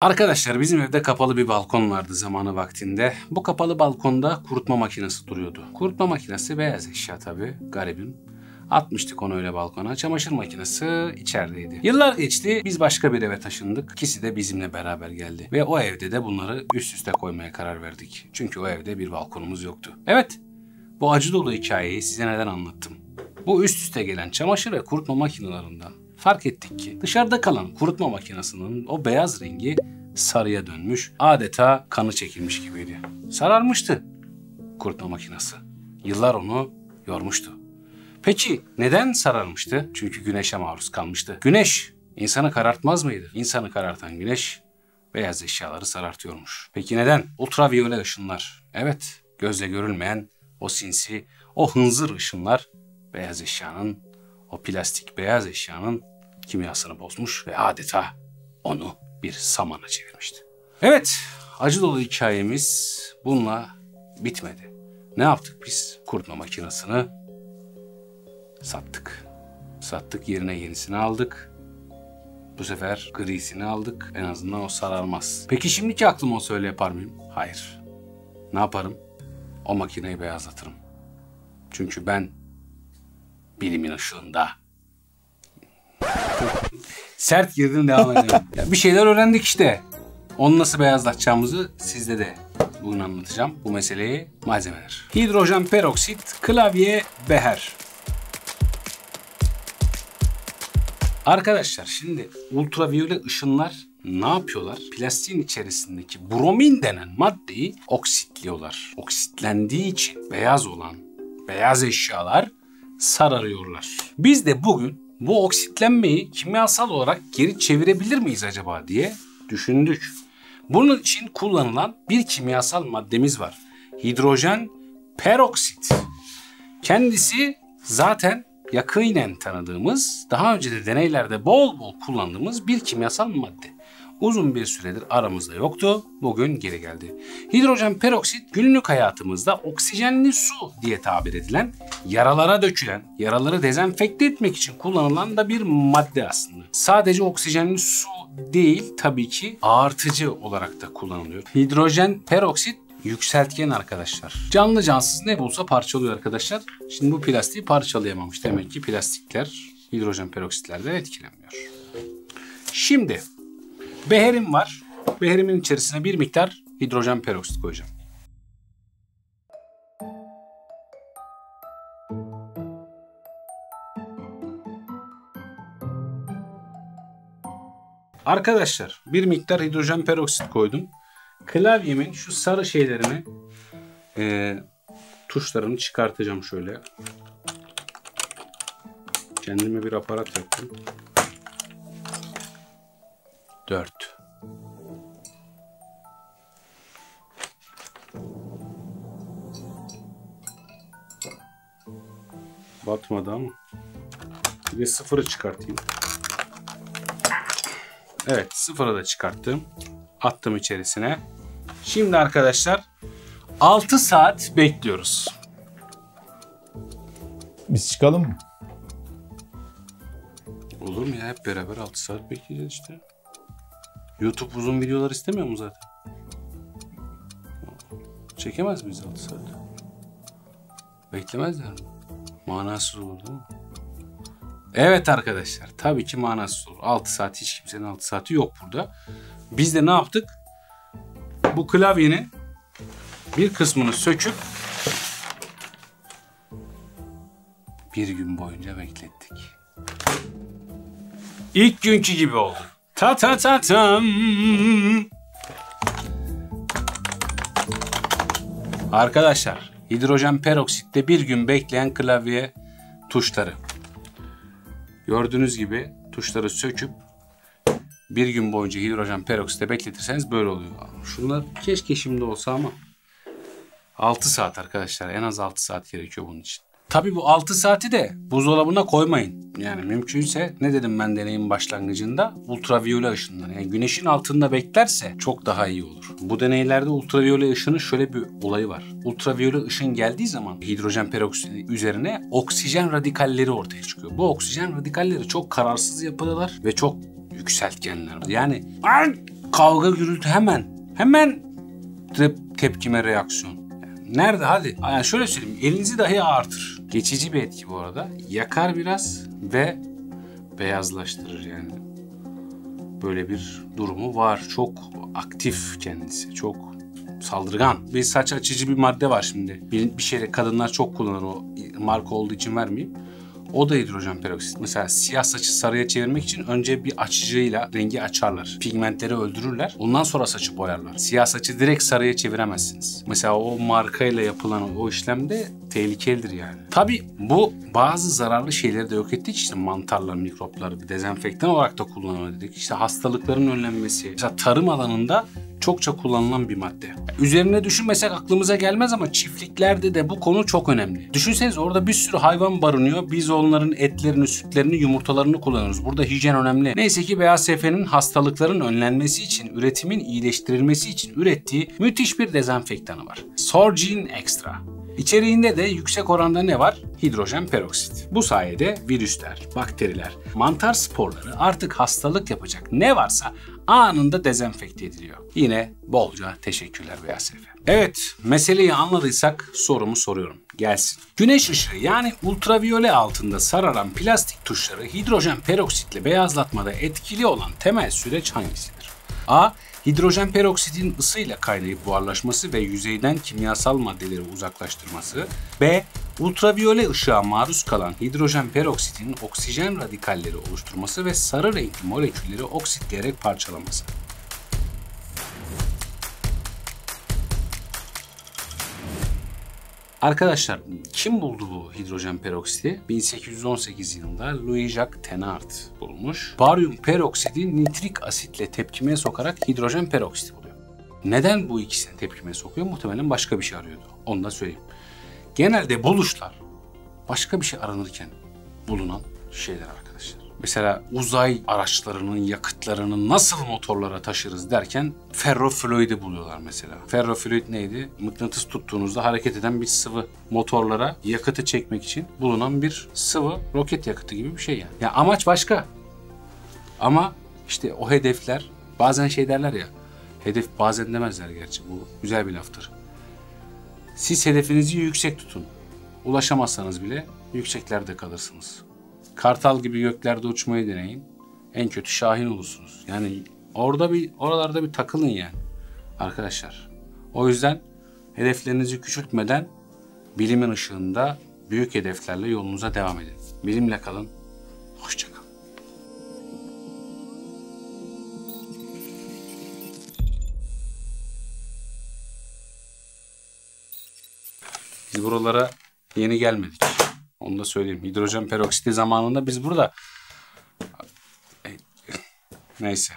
Arkadaşlar bizim evde kapalı bir balkon vardı zamanı vaktinde. Bu kapalı balkonda kurutma makinesi duruyordu. Kurutma makinesi beyaz eşya tabii, garibim. Atmıştık onu öyle balkona. Çamaşır makinesi içerideydi. Yıllar geçti. Biz başka bir eve taşındık. İkisi de bizimle beraber geldi. Ve o evde de bunları üst üste koymaya karar verdik. Çünkü o evde bir balkonumuz yoktu. Evet, bu acı dolu hikayeyi size neden anlattım? Bu üst üste gelen çamaşır ve kurutma makinelerinden fark ettik ki dışarıda kalan kurutma makinesinin o beyaz rengi sarıya dönmüş, adeta kanı çekilmiş gibiydi. Sararmıştı kurutma makinesi. Yıllar onu yormuştu. Peki neden sararmıştı? Çünkü güneşe maruz kalmıştı. Güneş insanı karartmaz mıydı? İnsanı karartan güneş beyaz eşyaları sarartıyormuş. Peki neden? Ultraviyole ışınlar. Evet, gözle görülmeyen o sinsi, o hınzır ışınlar beyaz eşyanın, o plastik beyaz eşyanın kimyasını bozmuş ve adeta onu bir samana çevirmişti. Evet, acı dolu hikayemiz bununla bitmedi. Ne yaptık biz? Kurutma makinesini sattık. Sattık, yerine yenisini aldık. Bu sefer grisini aldık. En azından o sararmaz. Peki şimdiki aklım olsa öyle yapar mıyım? Hayır. Ne yaparım? O makineyi beyazlatırım. Çünkü ben bilimin ışığında. Sert girdim, devam edelim. Ya bir şeyler öğrendik işte. Onu nasıl beyazlatacağımızı sizde de bugün anlatacağım. Bu meseleyi, malzemeler. Hidrojen peroksit, klavye, beher. Arkadaşlar şimdi ultraviyole ışınlar ne yapıyorlar? Plastiğin içerisindeki bromin denen maddeyi oksitliyorlar. Oksitlendiği için beyaz olan beyaz eşyalar sararıyorlar. Biz de bugün bu oksitlenmeyi kimyasal olarak geri çevirebilir miyiz acaba diye düşündük. Bunun için kullanılan bir kimyasal maddemiz var. Hidrojen peroksit. Kendisi zaten yakinen tanıdığımız, daha önce de deneylerde bol bol kullandığımız bir kimyasal madde. Uzun bir süredir aramızda yoktu, bugün geri geldi. Hidrojen peroksit günlük hayatımızda oksijenli su diye tabir edilen, yaralara dökülen, yaraları dezenfekte etmek için kullanılan da bir madde aslında. Sadece oksijenli su değil, tabii ki ağırtıcı olarak da kullanılıyor. Hidrojen peroksit yükseltgen arkadaşlar. Canlı cansız ne bulsa parçalıyor arkadaşlar. Şimdi bu plastiği parçalayamamış. Demek ki plastikler hidrojen peroksitlerden etkilenmiyor. Şimdi beherim var. Beherimin içerisine bir miktar hidrojen peroksit koyacağım. Arkadaşlar bir miktar hidrojen peroksit koydum. Klavyemin şu sarı şeylerini, tuşlarını çıkartacağım şöyle. Kendime bir aparat yaptım. 4. Batmadı ama. Bir de sıfırı çıkartayım. Evet, sıfırı da çıkarttım. Attım içerisine. Şimdi arkadaşlar 6 saat bekliyoruz. Biz çıkalım mı? Olur mu ya, hep beraber 6 saat bekleyeceğiz işte. YouTube uzun videolar istemiyor mu zaten? Çekemez miyiz 6 saat? Beklemezler mi? Manasız olur değil mi? Evet arkadaşlar, tabii ki manasız olur. 6 saat, hiç kimsenin 6 saati yok burada. Biz de ne yaptık? Bu klavyenin bir kısmını söküp bir gün boyunca beklettik. İlk günkü gibi oldu. Ta ta ta tam. Arkadaşlar, hidrojen peroksitte bir gün bekleyen klavye tuşları. Gördüğünüz gibi tuşları söküp bir gün boyunca hidrojen peroksitte bekletirseniz böyle oluyor. Şunlar keşke şimdi olsa ama 6 saat arkadaşlar. En az 6 saat gerekiyor bunun için. Tabii bu 6 saati de buzdolabına koymayın. Yani mümkünse, ne dedim ben deneyin başlangıcında? Ultraviyole ışınlar. Yani güneşin altında beklerse çok daha iyi olur. Bu deneylerde ultraviyole ışının şöyle bir olayı var. Ultraviyole ışın geldiği zaman hidrojen peroksit üzerine oksijen radikalleri ortaya çıkıyor. Bu oksijen radikalleri çok kararsız yapıdalar ve çok yükseltgenler. Yani Kavga gürültü hemen tepkime reaksiyon. Yani nerede hadi? Yani şöyle söyleyeyim, elinizi dahi ağartır. Geçici bir etki bu arada. Yakar biraz ve beyazlaştırır yani. Böyle bir durumu var. Çok aktif kendisi. Çok saldırgan. Bir saç açıcı bir madde var şimdi. Bir şeyde kadınlar çok kullanır, o marka olduğu için vermeyeyim. O da hidrojen peroksit. Mesela siyah saçı sarıya çevirmek için önce bir açıcıyla rengi açarlar. Pigmentleri öldürürler. Ondan sonra saçı boyarlar. Siyah saçı direkt sarıya çeviremezsiniz. Mesela o markayla yapılan o işlemde tehlikelidir yani. Tabii bu bazı zararlı şeyleri de yok ettiği için mantarlar, mikropları bir dezenfektan olarak da kullanılıyor dedik. İşte hastalıkların önlenmesi. Mesela tarım alanında çokça kullanılan bir madde. Üzerine düşünmesek aklımıza gelmez ama çiftliklerde de bu konu çok önemli. Düşünsenize, orada bir sürü hayvan barınıyor. Biz onların etlerini, sütlerini, yumurtalarını kullanıyoruz. Burada hijyen önemli. Neyse ki BASF'nin hastalıkların önlenmesi için, üretimin iyileştirilmesi için ürettiği müthiş bir dezenfektanı var. Sorgin Extra. İçeriğinde de yüksek oranda ne var? Hidrojen peroksit. Bu sayede virüsler, bakteriler, mantar sporları, artık hastalık yapacak ne varsa anında dezenfekte ediliyor. Yine bolca teşekkürler BASF. Evet, meseleyi anladıysak sorumu soruyorum. Gelsin. Güneş ışığı yani ultraviyole altında sararan plastik tuşları hidrojen peroksitle beyazlatmada etkili olan temel süreç hangisidir? A. Hidrojen peroksitin ısıyla kaynayıp buharlaşması ve yüzeyden kimyasal maddeleri uzaklaştırması. B. Ultraviyole ışığa maruz kalan hidrojen peroksitin oksijen radikalleri oluşturması ve sarı renkli molekülleri oksitleyerek parçalaması. Arkadaşlar, kim buldu bu hidrojen peroksiti? 1818 yılında Louis-Jacques Thénard bulmuş. Baryum peroksidi nitrik asitle tepkimeye sokarak hidrojen peroksiti buluyor. Neden bu ikisini tepkimeye sokuyor? Muhtemelen başka bir şey arıyordu. Onu da söyleyeyim. Genelde buluşlar başka bir şey aranırken bulunan şeyler arkadaşlar. Mesela uzay araçlarının yakıtlarını nasıl motorlara taşırız derken ferrofluidi buluyorlar mesela. Ferrofluid neydi? Mıknatıs tuttuğunuzda hareket eden bir sıvı. Motorlara yakıtı çekmek için bulunan bir sıvı, roket yakıtı gibi bir şey yani. Ya amaç başka. Ama işte o hedefler, bazen şey derler ya, hedef bazen demezler gerçi, bu güzel bir laftır. Siz hedefinizi yüksek tutun. Ulaşamazsanız bile yükseklerde kalırsınız. Kartal gibi göklerde uçmayı deneyin. En kötü şahin olursunuz. Yani oralarda bir takılın yani arkadaşlar. O yüzden hedeflerinizi küçültmeden bilimin ışığında büyük hedeflerle yolunuza devam edin. Bilimle kalın. Hoşça kalın. Biz buralara yeni gelmedik. Onu da söyleyeyim. Hidrojen peroksiti zamanında biz burada... Neyse.